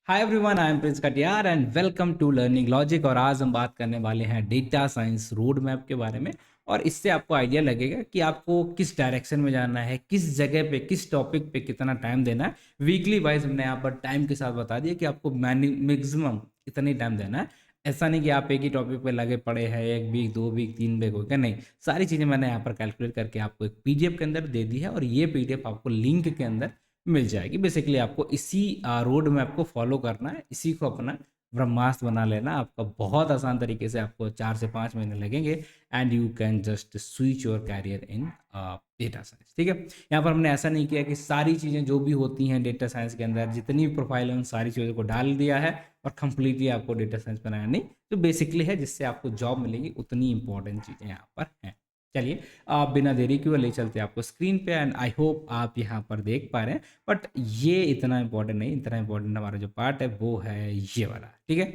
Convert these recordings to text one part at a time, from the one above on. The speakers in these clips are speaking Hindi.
Hi everyone, I am Prince Katiyar and welcome to learning logic. और आज हम बात करने वाले हैं डेटा साइंस रोड मैप के बारे में। और इससे आपको आइडिया लगेगा कि आपको किस डायरेक्शन में जाना है, किस जगह पे, किस टॉपिक पे कितना टाइम देना है। वीकली वाइज हमने यहाँ पर टाइम के साथ बता दिया कि आपको मैक्सिमम इतनी टाइम देना है। ऐसा नहीं कि आप एक ही टॉपिक पे लगे पड़े हैं, 1 वीक 2 वीक 3 वीक हो गया, नहीं। सारी चीज़ें मैंने यहाँ पर कैलकुलेट करके आपको एक पीडीएफ के अंदर दे दी है और ये पीडीएफ आपको लिंक के अंदर मिल जाएगी। बेसिकली आपको इसी रोड मैप को फॉलो करना है, इसी को अपना ब्रह्मास्त्र बना लेना। आपका बहुत आसान तरीके से आपको 4 से 5 महीने लगेंगे and you can just switch your career in data science. ठीक है, यहाँ पर हमने ऐसा नहीं किया कि सारी चीज़ें जो भी होती हैं डेटा साइंस के अंदर, जितनी भी प्रोफाइल है उन सारी चीज़ों को डाल दिया है और कंप्लीटली आपको डेटा साइंस बनाया नहीं। तो बेसिकली है जिससे आपको जॉब मिलेगी, उतनी इंपॉर्टेंट चीज़ें यहाँ पर हैं। चलिए, आप बिना देरी किए ले चलते हैं आपको स्क्रीन पे एंड आई होप आप यहाँ पर देख पा रहे हैं। बट ये इतना इंपॉर्टेंट नहीं, इतना इंपॉर्टेंट हमारा जो पार्ट है वो है ये वाला। ठीक है,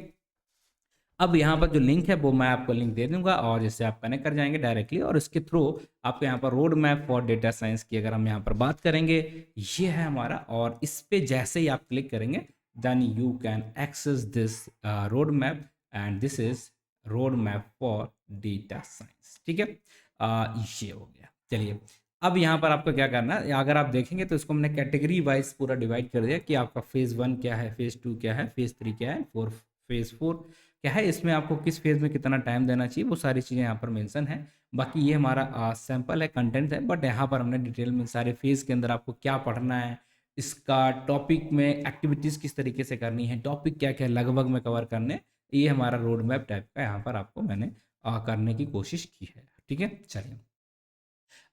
अब यहाँ पर जो लिंक है वो मैं आपको लिंक दे दूंगा और जिससे आप कनेक्ट कर जाएंगे डायरेक्टली और इसके थ्रू आपको यहाँ पर road map for data science की अगर हम यहाँ पर बात करेंगे, ये है हमारा। और इस पे जैसे ही आप क्लिक करेंगे then you can access this road map and this is road map for data science. ठीक है, ये हो गया। चलिए, अब यहाँ पर आपको क्या करना है, अगर आप देखेंगे तो इसको हमने कैटेगरी वाइज पूरा डिवाइड कर दिया कि आपका फेज़ 1 क्या है, फेज़ 2 क्या है, फेज़ 3 क्या है, फेज़ 4 क्या है, इसमें आपको किस फेज़ में कितना टाइम देना चाहिए, वो सारी चीज़ें यहाँ पर मेंशन है। बाकी ये हमारा सैंपल है, कंटेंट है, बट यहाँ पर हमने डिटेल में सारे फेज़ के अंदर आपको क्या पढ़ना है, इसका टॉपिक में एक्टिविटीज़ किस तरीके से करनी है, टॉपिक क्या क्या लगभग में कवर करने, ये हमारा रोड मैप टाइप का यहाँ पर आपको मैंने करने की कोशिश की है। ठीक है, चलिए।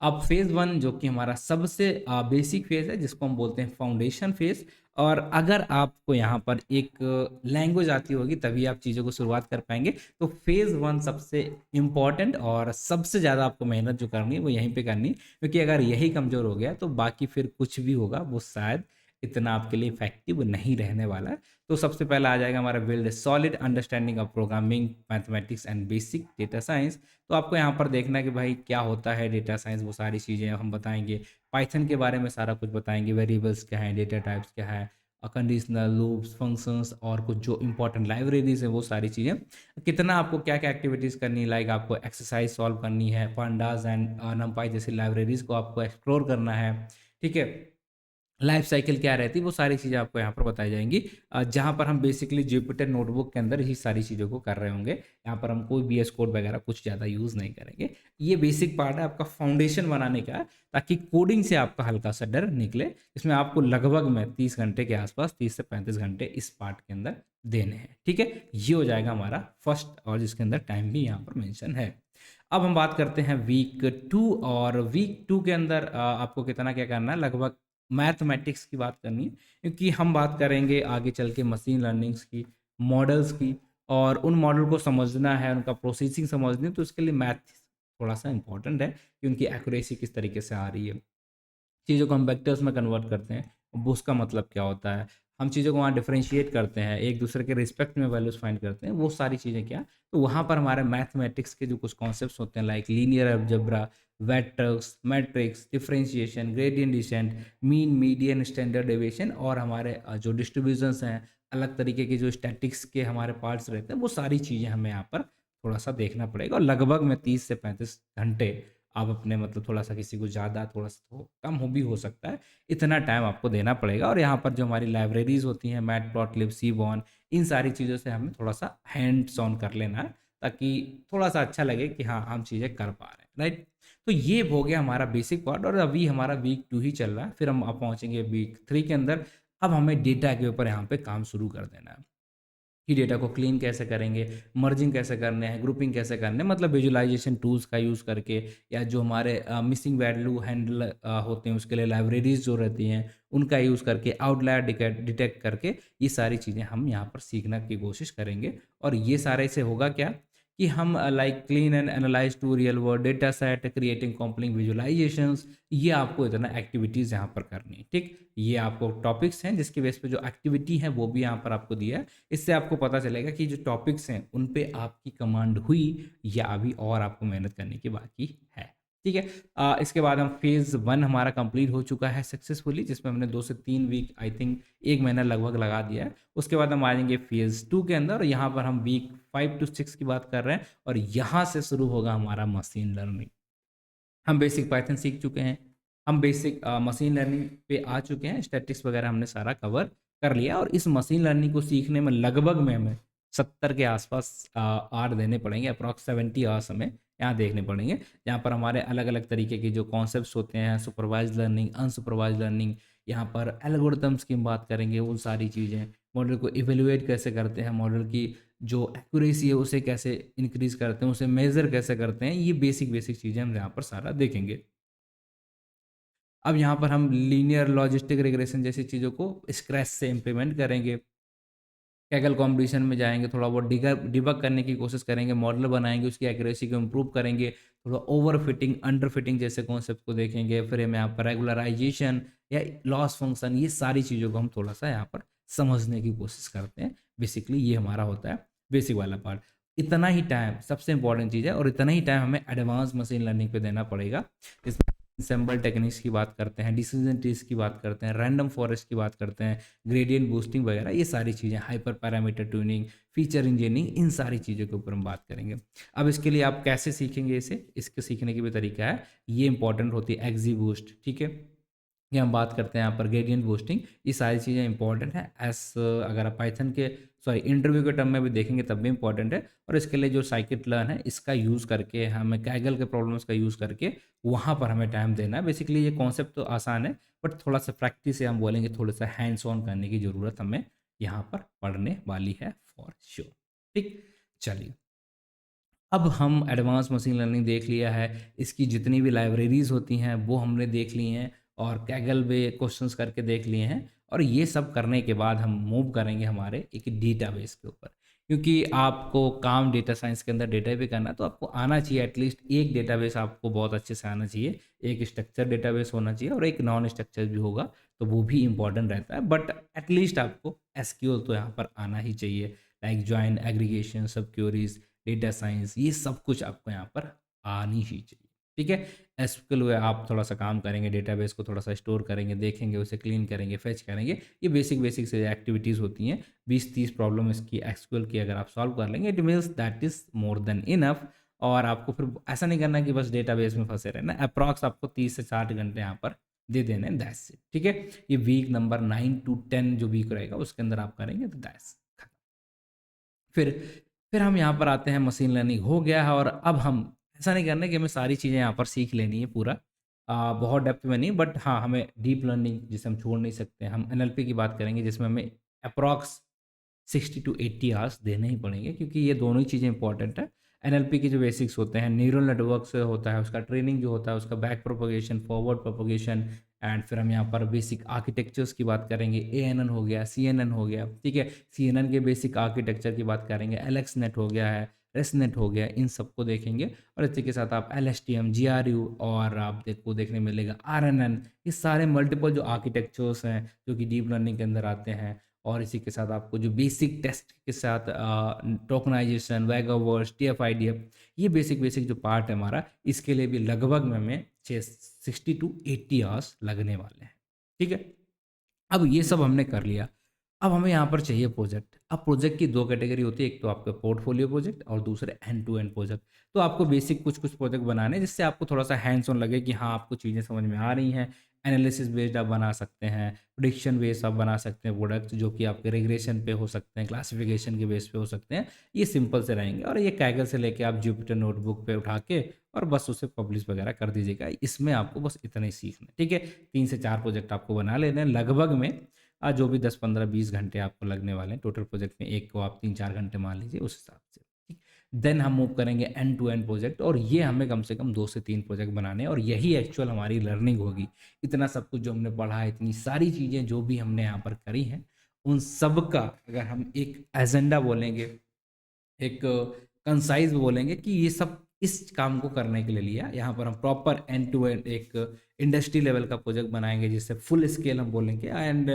अब फेज़ 1 जो कि हमारा सबसे बेसिक फेज़ है, जिसको हम बोलते हैं फाउंडेशन फेज़। और अगर आपको यहाँ पर एक लैंग्वेज आती होगी तभी आप चीज़ों को शुरुआत कर पाएंगे। तो फेज़ 1 सबसे इम्पॉर्टेंट और सबसे ज़्यादा आपको मेहनत जो करनी है वो यहीं पे करनी है, क्योंकि अगर यही कमज़ोर हो गया तो बाकी फिर कुछ भी होगा वो शायद इतना आपके लिए इफेक्टिव नहीं रहने वाला है। तो सबसे पहला आ जाएगा हमारा build solid understanding of programming, mathematics and basic data science. तो आपको यहाँ पर देखना है कि भाई क्या होता है डेटा साइंस, वो सारी चीज़ें हम बताएंगे। पाइथन के बारे में सारा कुछ बताएंगे, वेरिएबल्स क्या है, डेटा टाइप्स क्या है, कंडीशनल लूप्स, फंक्शंस और कुछ जो इंपॉर्टेंट लाइब्रेरीज है वो सारी चीज़ें। कितना आपको क्या क्या एक्टिविटीज़ करनी है, लाइक आपको एक्सरसाइज सॉल्व करनी है, पांडास एंड नमपाई जैसी लाइब्रेरीज को आपको एक्सप्लोर करना है। ठीक है, लाइफ साइकिल क्या रहती है वो सारी चीज़ें आपको यहाँ पर बताई जाएंगी। जहाँ पर हम बेसिकली जुपिटर नोटबुक के अंदर ही सारी चीज़ों को कर रहे होंगे। यहाँ पर हम कोई बीएस कोड वगैरह कुछ ज़्यादा यूज़ नहीं करेंगे। ये बेसिक पार्ट है आपका फाउंडेशन बनाने का, ताकि कोडिंग से आपका हल्का सा डर निकले। इसमें आपको लगभग में 30 घंटे के आसपास, 30 से 35 घंटे इस पार्ट के अंदर देने हैं। ठीक है, ये हो जाएगा हमारा फर्स्ट, और जिसके अंदर टाइम भी यहाँ पर मैंशन है। अब हम बात करते हैं वीक 2, और वीक 2 के अंदर आपको कितना क्या करना है, लगभग मैथमेटिक्स की बात करनी है, क्योंकि हम बात करेंगे आगे चल के मशीन लर्निंग्स की, मॉडल्स की, और उन मॉडल को समझना है, उनका प्रोसेसिंग समझनी है। तो इसके लिए मैथ थोड़ा सा इंपॉर्टेंट है कि उनकी एक्यूरेसी किस तरीके से आ रही है, चीज़ों को हम वेक्टर्स में कन्वर्ट करते हैं, वो उसका मतलब क्या होता है, हम चीज़ों को वहाँ डिफरेंशिएट करते हैं, एक दूसरे के रिस्पेक्ट में वैल्यूज फाइंड करते हैं, वो सारी चीज़ें क्या। तो वहाँ पर हमारे मैथमेटिक्स के जो कुछ कॉन्सेप्ट्स होते हैं, like linear algebra, vectors, matrix, differentiation, gradient descent, mean, median, standard deviation, और हमारे जो डिस्ट्रीब्यूशंस हैं, अलग तरीके के जो स्टैटिक्स के हमारे पार्ट्स रहते हैं, वो सारी चीज़ें हमें यहाँ पर थोड़ा सा देखना पड़ेगा। और लगभग में 30 से 35 घंटे आप अपने, मतलब थोड़ा सा किसी को ज़्यादा, थोड़ा सा कम हो भी हो सकता है, इतना टाइम आपको देना पड़ेगा। और यहाँ पर जो हमारी लाइब्रेरीज होती हैं, मैटप्लॉटलिब, सीबॉन, इन सारी चीज़ों से हमें थोड़ा सा हैंड्स ऑन कर लेना है, ताकि थोड़ा सा अच्छा लगे कि हाँ हम चीज़ें कर पा रहे हैं, राइट। तो ये हो गया हमारा बेसिक पार्ट, और अभी हमारा वीक 2 ही चल रहा है, फिर हम अब पहुँचेंगे वीक 3 के अंदर। अब हमें डेटा के ऊपर यहाँ पे काम शुरू कर देना है कि डेटा को क्लीन कैसे करेंगे, मर्जिंग कैसे करने हैं, ग्रुपिंग कैसे करने हैं, मतलब विजुअलाइजेशन टूल्स का यूज़ करके, या जो हमारे मिसिंग वैल्यू हैंडल होते हैं उसके लिए लाइब्रेरीज जो रहती हैं उनका यूज़ करके, आउटलायर डिटेक्ट करके, ये सारी चीज़ें हम यहाँ पर सीखने की कोशिश करेंगे। और ये सारे से होगा क्या कि हम like clean and analyze to real world data set, creating compelling visualizations, ये आपको इतना एक्टिविटीज़ यहाँ पर करनी है। ठीक, ये आपको टॉपिक्स हैं जिसके बेस पे जो एक्टिविटी है वो भी यहाँ पर आपको दिया है। इससे आपको पता चलेगा कि जो टॉपिक्स हैं उन पे आपकी कमांड हुई या अभी और आपको मेहनत करने की बाकी है। ठीक है। इसके बाद हम फेज़ 1 हमारा कंप्लीट हो चुका है सक्सेसफुली, जिसमें हमने 2 से 3 वीक, आई थिंक 1 महीना लगभग लगा दिया है। उसके बाद हम आ जाएँगे फेज़ 2 के अंदर, और यहाँ पर हम वीक 5 टू 6 की बात कर रहे हैं, और यहाँ से शुरू होगा हमारा मशीन लर्निंग। हम बेसिक पाइथन सीख चुके हैं, हम बेसिक मशीन लर्निंग पे आ चुके हैं, स्टैटिस्टिक्स वगैरह हमने सारा कवर कर लिया, और इस मशीन लर्निंग को सीखने में लगभग में हमें 70 के आसपास आवर देने पड़ेंगे, अप्रॉक्स 70 आवर्स हमें यहाँ देखने पड़ेंगे, जहाँ पर हमारे अलग अलग तरीके के जो कॉन्सेप्ट्स होते हैं, सुपरवाइज लर्निंग, अनसुपरवाइज लर्निंग, यहाँ पर एल्गोरिथम्स की हम बात करेंगे, वो सारी चीज़ें, मॉडल को इवेल्युएट कैसे करते हैं, मॉडल की जो एक्यूरेसी है उसे कैसे इंक्रीज़ करते हैं, उसे मेज़र कैसे करते हैं, ये बेसिक बेसिक चीज़ें हम यहाँ पर सारा देखेंगे। अब यहाँ पर हम लीनियर लॉजिस्टिक रिग्रेशन जैसी चीज़ों को स्क्रैच से इम्प्लीमेंट करेंगे। कैगल कॉम्पिटिशन में जाएँगे, थोड़ा बहुत डिबग करने की कोशिश करेंगे, मॉडल बनाएँगे, उसकी एक्यूरेसी को इम्प्रूव करेंगे, थोड़ा ओवर फिटिंग, अंडर फिटिंग जैसे कॉन्सेप्ट को देखेंगे। फिर हम यहाँ पर रेगुलराइजेशन या लॉस फंक्शन, ये सारी चीज़ों को हम थोड़ा-सा यहाँ पर समझने की कोशिश करते हैं। बेसिकली ये हमारा होता है बेसिक वाला पार्ट। इतना ही टाइम सबसे इम्पोर्टेंट चीज़ है, और इतना ही टाइम हमें एडवांस मशीन लर्निंग पे देना पड़ेगा। इसमें एंसेंबल टेक्निक्स की बात करते हैं, डिसीजन ट्रीज की बात करते हैं, रैंडम फॉरेस्ट की बात करते हैं, ग्रेडियंट बूस्टिंग वगैरह, ये सारी चीज़ें, hyper parameter tuning, feature engineering, इन सारी चीज़ों के ऊपर हम बात करेंगे। अब इसके लिए आप कैसे सीखेंगे इसे, इसके सीखने की भी तरीका है, ये इंपॉर्टेंट होती है एक्जी बूस्ट, ठीक है। ये हम बात करते हैं यहाँ पर ग्रेडियंट बूस्टिंग, ये सारी चीज़ें इंपॉर्टेंट है, अगर आप पाइथन के सॉरी इंटरव्यू के टर्म में भी देखेंगे तब भी इंपॉर्टेंट है। और इसके लिए जो साइकिट लर्न है, इसका यूज़ करके, हमें कैगल के प्रॉब्लम्स का यूज़ करके वहाँ पर हमें टाइम देना है। बेसिकली ये कॉन्सेप्ट तो आसान है, बट थोड़ा सा प्रैक्टिस से हम बोलेंगे, थोड़ा सा हैंड्स ऑन करने की ज़रूरत हमें यहाँ पर पड़ने वाली है फॉर श्योर। ठीक, चलिए, अब हम एडवांस मशीन लर्निंग देख लिया है, इसकी जितनी भी लाइब्रेरीज़ होती हैं वो हमने देख ली हैं, और कैगल पे क्वेश्चंस करके देख लिए हैं, और ये सब करने के बाद हम मूव करेंगे हमारे एक डेटाबेस के ऊपर। क्योंकि आपको काम डेटा साइंस के अंदर डेटा भी करना है, तो आपको आना चाहिए एटलीस्ट एक डेटाबेस, आपको बहुत अच्छे से आना चाहिए। एक स्ट्रक्चर डेटाबेस होना चाहिए और एक नॉन स्ट्रक्चर भी होगा, तो वो भी इंपॉर्टेंट रहता है, बट एटलीस्ट आपको एसक्यूएल तो यहाँ पर आना ही चाहिए, लाइक जॉइन, एग्रीगेशन, सब क्यूरीज, डेटा साइंस, ये सब कुछ आपको यहाँ पर आनी ही चाहिए। ठीक है, एसक्यूएल में आप थोड़ा सा काम करेंगे, डेटाबेस को थोड़ा सा स्टोर करेंगे, देखेंगे, उसे क्लीन करेंगे, फेच करेंगे, ये बेसिक बेसिक से एक्टिविटीज़ होती हैं। 20-30 प्रॉब्लम इसकी एसक्यूएल की अगर आप सॉल्व कर लेंगे, it means that is more than enough. और आपको फिर ऐसा नहीं करना कि बस डेटाबेस में फंसे रहना, अप्रॉक्स आपको 30 से 60 घंटे यहाँ पर दे देने, दैट्स इट। ठीक है, ये वीक नंबर 9 टू 10 जो वीक रहेगा उसके अंदर आप करेंगे, तो दैट्स। फिर फिर हम यहाँ पर आते हैं, मशीन लर्निंग हो गया है, और अब हम ऐसा नहीं करना कि हमें सारी चीज़ें यहाँ पर सीख लेनी है पूरा, बहुत डेप्थ में नहीं, बट हाँ, हमें डीप लर्निंग जिसे हम छोड़ नहीं सकते, हम एनएलपी की बात करेंगे, जिसमें हमें अप्रॉक्स 60 टू 80 आवर्स देने ही पड़ेंगे, क्योंकि ये दोनों ही चीज़ें इंपॉर्टेंट है। एनएलपी के जो बेसिक्स होते हैं, न्यूरल नेटवर्क से होता है, उसका ट्रेनिंग जो होता है, उसका back propagation, forward propagation, and फिर हम यहाँ पर बेसिक आर्किटेक्चर्स की बात करेंगे, एएनएन हो गया, सीएनएन हो गया, ठीक है, सीएनएन के बेसिक आर्किटेक्चर की बात करेंगे, एलएक्स नेट हो गया है, रेस नेट हो गया, इन सबको देखेंगे। और इसी के साथ आप एलएसटीएम, जीआरयू, और आप देखो देखने मिलेगा आरएनएन, ये सारे मल्टीपल जो आर्किटेक्चर्स हैं जो कि डीप लर्निंग के अंदर आते हैं। और इसी के साथ आपको जो बेसिक टेस्ट के साथ टोकनाइजेशन, वैगावर्स, टीएफ-आईडीएफ, ये बेसिक बेसिक जो पार्ट है हमारा, इसके लिए भी लगभग में हमें 60 टू 80 आवर्स लगने वाले हैं। ठीक है, अब ये सब हमने कर लिया, अब हमें यहाँ पर चाहिए प्रोजेक्ट। अब प्रोजेक्ट की दो कैटेगरी होती है, एक तो आपका पोर्टफोलियो प्रोजेक्ट और दूसरे एंड टू एंड प्रोजेक्ट। तो आपको बेसिक कुछ कुछ प्रोजेक्ट बनाने हैं, जिससे आपको थोड़ा सा हैंड्स ऑन लगे कि हाँ, आपको चीज़ें समझ में आ रही हैं। एनालिसिस बेस्ड आप बना सकते हैं, प्रिडिक्शन बेस्ड आप बना सकते हैं प्रोडक्ट, जो कि आपके रिग्रेशन पे हो सकते हैं, क्लासिफिकेशन के बेस पे हो सकते हैं। ये सिंपल से रहेंगे, और ये कैगल से लेके आप जुपिटर नोटबुक पे उठा के और बस उसे पब्लिश वगैरह कर दीजिएगा। इसमें आपको बस इतना ही सीखना है, ठीक है। 3 से 4 प्रोजेक्ट आपको बना लेने हैं लगभग में, जो भी 10, 15, 20 घंटे आपको लगने वाले हैं टोटल प्रोजेक्ट में, एक को आप 3-4 घंटे मान लीजिए उस हिसाब से, ठीक। देन हम मूव करेंगे एंड टू एंड प्रोजेक्ट, और ये हमें कम से कम 2 से 3 प्रोजेक्ट बनाने हैं, और यही एक्चुअल हमारी लर्निंग होगी। इतना सब कुछ जो हमने पढ़ा है, इतनी सारी चीज़ें जो भी हमने यहाँ पर करी हैं, उन सब का अगर हम एक एजेंडा बोलेंगे, एक कंसाइज बोलेंगे कि ये सब इस काम को करने के लिए लिया, यहाँ पर हम प्रॉपर एंड टू एंड एक इंडस्ट्री लेवल का प्रोजेक्ट बनाएंगे, जिससे फुल स्केल हम बोलेंगे, and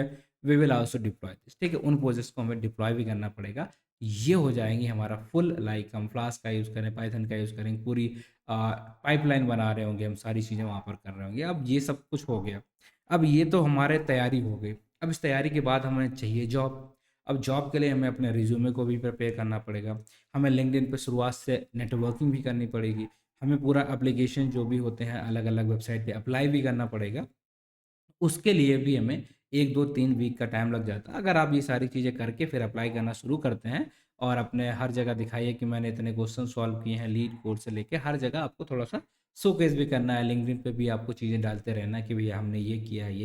we will also deploy this, ठीक है। उन प्रोजेक्ट्स को हमें डिप्लॉय भी करना पड़ेगा। ये हो जाएंगी हमारा फुल, लाइक हम फ्लास्क का यूज़ करें, पाइथन का यूज़ करें, पूरी पाइपलाइन बना रहे होंगे, हम सारी चीज़ें वहाँ पर कर रहे होंगे। अब ये सब कुछ हो गया। अब ये तो हमारे तैयारी हो गई। अब इस तैयारी के बाद हमें चाहिए जॉब। अब जॉब के लिए हमें अपने रिज्यूमे को भी प्रिपेयर करना पड़ेगा। हमें लिंक्डइन पे शुरुआत से नेटवर्किंग भी करनी पड़ेगी। हमें पूरा एप्लीकेशन जो भी होते हैं अलग-अलग वेबसाइट पे अप्लाई भी करना पड़ेगा। उसके लिए भी हमें 1, 2, 3 वीक का टाइम लग जाता है। अगर आप ये सारी चीज़ें करके फिर अप्लाई करना शुरू करते हैं और अपने हर जगह दिखाइए कि मैंने इतने क्वेश्चन सॉल्व किए हैं, लीड कोड से लेके हर जगह आपको थोड़ा-सा शोकेस भी करना है। लिंक्डइन पे भी आपको चीज़ें डालते रहना है कि भैया हमने ये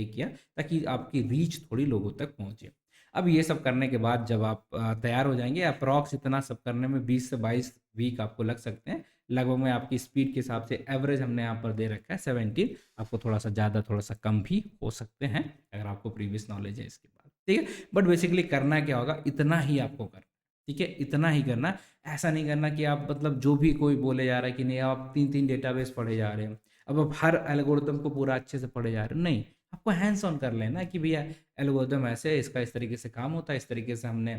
किया, ताकि आपकी रीच थोड़ी लोगों तक पहुँचे। अब ये सब करने के बाद जब आप तैयार हो जाएँगे, अप्रॉक्स इतना सब करने में 20 से 22 वीक आपको लग सकते हैं। लगभग में आपकी स्पीड के हिसाब से एवरेज हमने यहाँ पर दे रखा है 17। आपको थोड़ा-सा ज़्यादा, थोड़ा-सा कम भी हो सकते हैं, अगर आपको प्रीवियस नॉलेज है इसके बाद, ठीक है? बट बेसिकली करना क्या होगा, इतना ही आपको करना है, ठीक है? इतना ही करना है। ऐसा नहीं करना कि आप मतलब जो भी कोई बोले जा रहा है कि नहीं आप 3-3 डेटाबेस पढ़े जा रहे हैं। अब आप हर एल्गोरिथम को पूरा अच्छे से पढ़े जा रहे हो, नहीं। आपको हैंड्स ऑन कर लेना कि भैया एल्गोरिथम ऐसे है, इसका इस तरीके से काम होता है, इस तरीके से हमने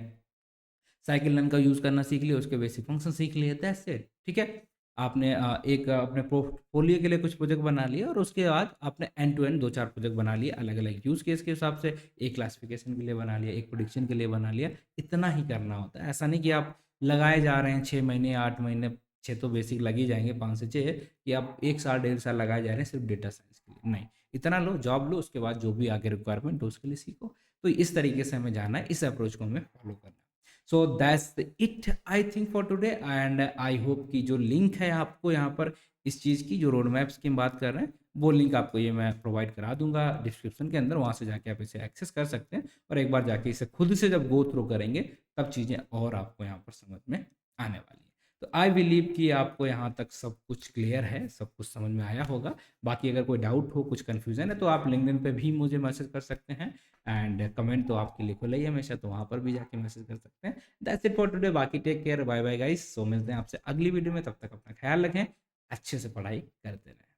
साइकिल रन का यूज़ करना सीख लिया, उसके बेसिक फंक्शन सीख लिए, दैट्स इट, ठीक है? आपने एक अपने पोर्टफोलियो के लिए कुछ प्रोजेक्ट बना लिए और उसके बाद आपने एंड टू एंड 2-4 प्रोजेक्ट बना लिए अलग-अलग यूज़ केस के हिसाब से, एक क्लासिफिकेशन के लिए बना लिया, एक प्रेडिक्शन के लिए बना लिया, इतना ही करना होता है। ऐसा नहीं कि आप लगाए जा रहे हैं 6 महीने, 8 महीने, 6 तो बेसिक लग ही जाएँगे, 5 से 6 कि आप 1 साल, डेढ़ साल लगाए जा रहे हैं सिर्फ़ डेटा साइंस के लिए, नहीं। इतना लो, जॉब लो, उसके बाद जो भी आगे रिक्वायरमेंट हो उसके लिए सीखो। तो इस तरीके से हमें जाना है, इस अप्रोच को हमें फॉलो करना है। So that's it I think for today and I hope कि जो लिंक है आपको यहाँ पर इस चीज़ की जो रोड मैप्स की हम बात कर रहे हैं वो लिंक आपको ये मैं प्रोवाइड करा दूंगा डिस्क्रिप्शन के अंदर, वहाँ से जाके आप इसे एक्सेस कर सकते हैं और एक बार जाके इसे खुद से जब गो थ्रू करेंगे तब चीज़ें और आपको यहाँ पर समझ में आने वाली है। तो आई बिलीव कि आपको यहाँ तक सब कुछ क्लियर है, सब कुछ समझ में आया होगा। बाकी अगर कोई डाउट हो, कुछ कन्फ्यूज़न है तो आप लिंक्डइन पे भी मुझे मैसेज कर सकते हैं एंड कमेंट तो आपके लिए खुला ही है हमेशा, तो वहाँ पर भी जाके मैसेज कर सकते हैं। That's it for today. बाकी take care, bye bye guys. So मिलते हैं आपसे अगली वीडियो में, तब तक अपना ख्याल रखें, अच्छे से पढ़ाई करते रहें।